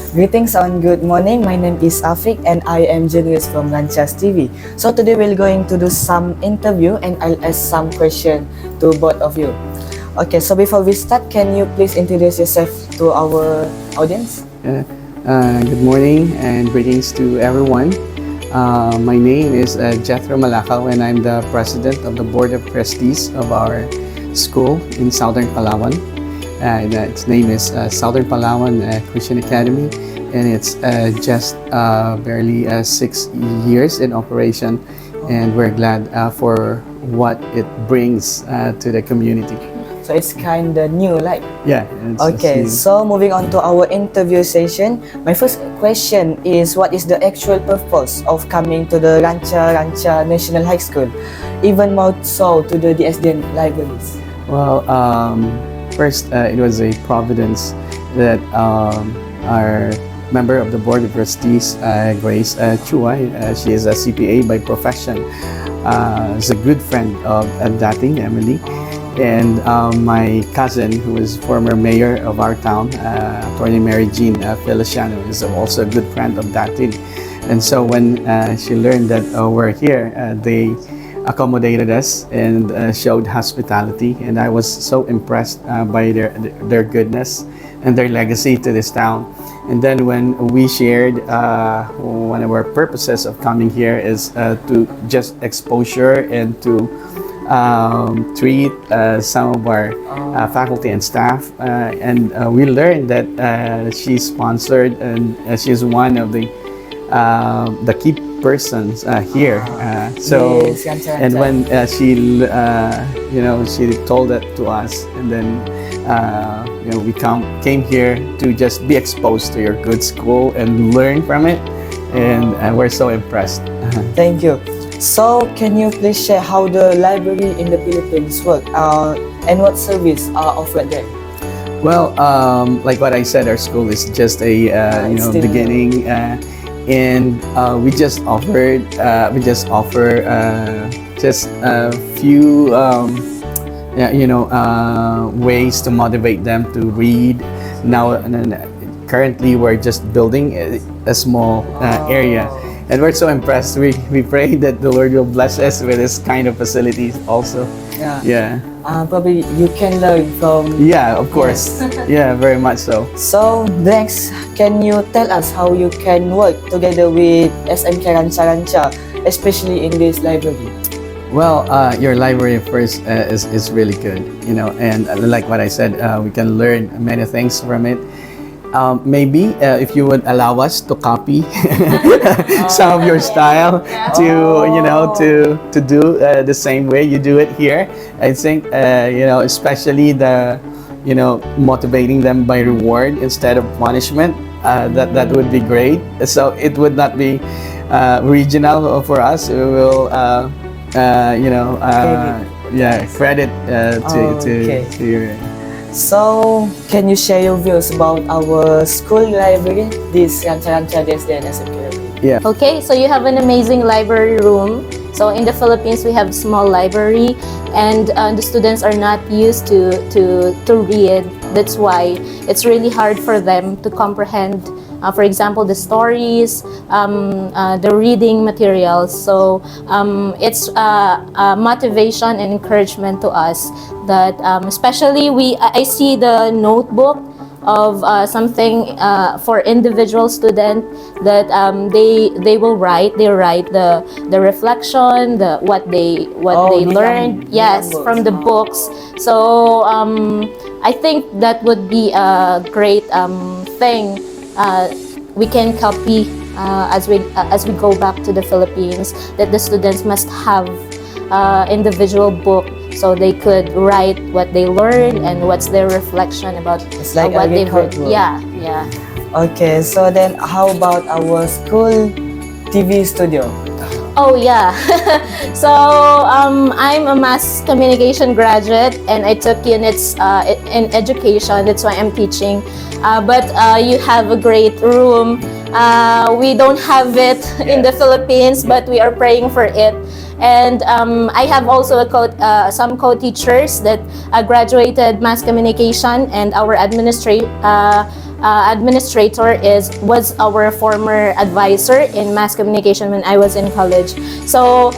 Greetings and good morning. My name is Afik and I am journalist from Lanchas TV. So today we're going to do some interview and I'll ask some question to both of you. Okay, so before we start, can you please introduce yourself to our audience? Good morning and greetings to everyone. My name is Jethro Malakaw and I'm the president of the Board of Trustees of our school in Southern Palawan. Its name is Southern Palawan Christian Academy, and it's just barely 6 years in operation, and we're glad for what it brings to the community. So it's kind of new, like? Yeah. Okay, so moving on to our interview session, my first question is, what is the actual purpose of coming to the Rancha National High School, even more so to the DSDN libraries? Well, first, it was a providence that our member of the Board of Trustees, Grace Chuay, she is a CPA by profession, is a good friend of dating Emily, and my cousin, who is former mayor of our town, Attorney Mary Jean Feliciano, is also a good friend of dating. And so when she learned that we're here, they accommodated us and showed hospitality, and I was so impressed by their goodness and their legacy to this town. And then when we shared one of our purposes of coming here is to just exposure and to treat some of our faculty and staff, and we learned that she's sponsored and she's one of the key persons here. So Yes, and when she she told that to us, and then we came here to just be exposed to your good school and learn from it, and we're so impressed. Thank you. So can you please share how the library in the Philippines work and what service are offered there? Well, like what I said, our school is just a still beginning, and we just offer just a few ways to motivate them to read. Now, currently, we're just building a small area. And we're so impressed. We pray that the Lord will bless us with this kind of facilities also. Yeah. Probably you can learn from... Yeah, of course. Yeah, very much so. So next, can you tell us how you can work together with SMK Rancha, especially in this library? Well, your library first is really good, and like what I said, we can learn many things from it. Maybe if you would allow us to copy some of your style to do the same way you do it here. I think especially the motivating them by reward instead of punishment. That would be great. So it would not be regional for us. We will credit to your. So, can you share your views about our school library, this Rancha DSDN SMK library? Yeah. Okay, so you have an amazing library room. So in the Philippines, we have small library, and the students are not used to read. That's why it's really hard for them to comprehend. For example, the stories, the reading materials. So it's motivation and encouragement to us that especially I see the notebook of something for individual student that they will write. They write the reflection, what they learned. Yes, from the books. So I think that would be a great thing. We can copy as we go back to the Philippines, that the students must have individual book so they could write what they learned and what's their reflection about It's like what they've heard. record. Yeah. Okay, so then how about our school TV studio? Oh yeah. So I'm a mass communication graduate and I took units in education. That's why I'm teaching. But you have a great room. We don't have it in the Philippines, but we are praying for it. And I have also some co-teachers that graduated mass communication, and our administrator was our former advisor in mass communication when I was in college. So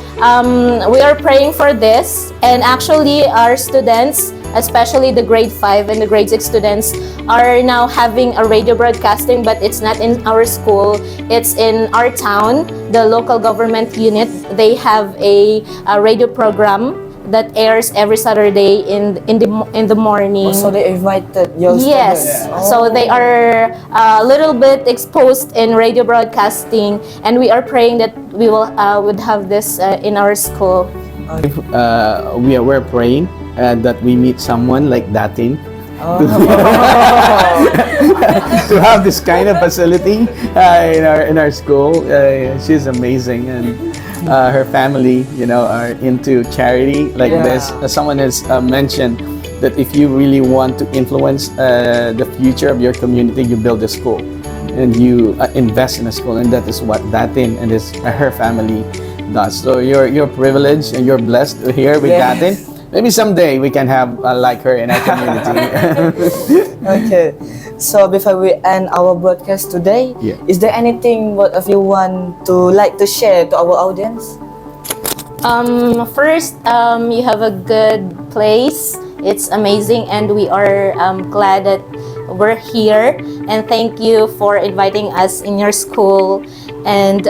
we are praying for this, and actually our students, especially the grade 5 and the grade 6 students, are now having a radio broadcasting, but it's not in our school, it's in our town, the local government unit. They have a radio program that airs every Saturday in the morning. So they invited your Yes, students. so they are a little bit exposed in radio broadcasting, and we are praying that we would have this in our school. We're praying that we meet someone like Datin to have this kind of facility in our school. She's amazing, and her family, are into charity like this. Someone has mentioned that if you really want to influence the future of your community, you build a school and you invest in a school, and that is what Datin and her family does. So you're privileged and you're blessed here with Datin. Maybe someday we can have like her in our community. Okay. So before we end our broadcast today, is there anything what of you want to share to our audience? First, you have a good place. It's amazing, and we are glad that we're here. And thank you for inviting us in your school. And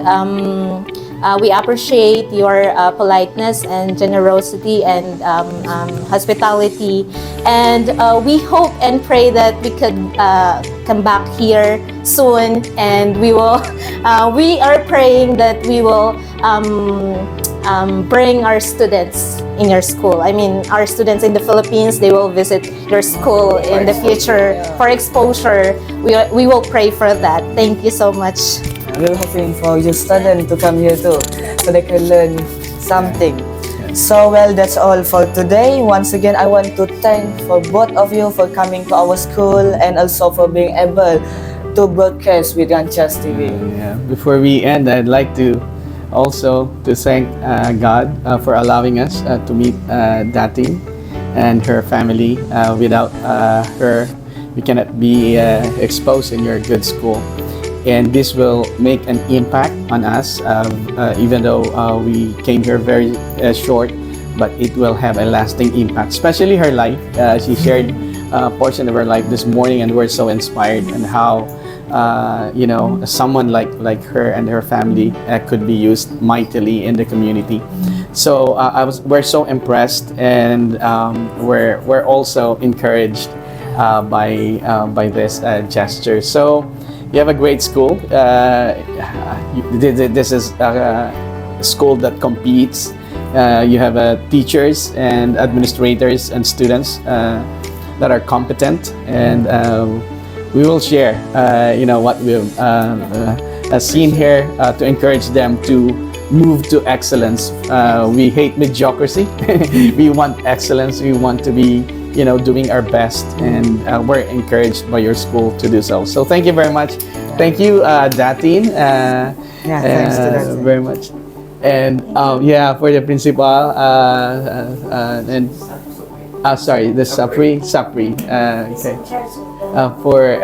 we appreciate your politeness and generosity and hospitality. And we hope and pray that we could come back here soon. And we are praying that we will bring our students in your school. I mean, our students in the Philippines, they will visit your school in the future for exposure. We will pray for that. Thank you so much. We're hoping for your students to come here too, so they can learn something. So well, that's all for today. Once again, I want to thank for both of you for coming to our school and also for being able to broadcast with Ranchas TV. Before we end, I'd like to also to thank God for allowing us to meet Datin and her family. Without her, we cannot be exposed in your good school. And this will make an impact on us, even though we came here very short, but it will have a lasting impact, especially her life. She shared a portion of her life this morning, and we're so inspired and how someone like her and her family could be used mightily in the community. So we're so impressed, and we're also encouraged by this gesture. So you have a great school. This is a school that competes. You have teachers and administrators and students that are competent, and we will share what we've seen here to encourage them to move to excellence. We hate mediocrity. We want excellence. We want to be doing our best, and we're encouraged by your school to do so. So thank you very much. Thank you, Datin. Thanks to Datin. Very much. And for the principal and the Sapri. Okay. For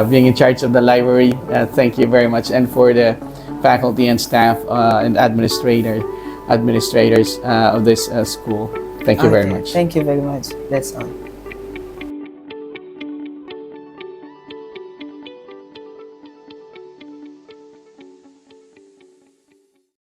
being in charge of the library. Thank you very much, and for the faculty and staff and administrators of this school. Thank you very much. Thank you very much. That's all.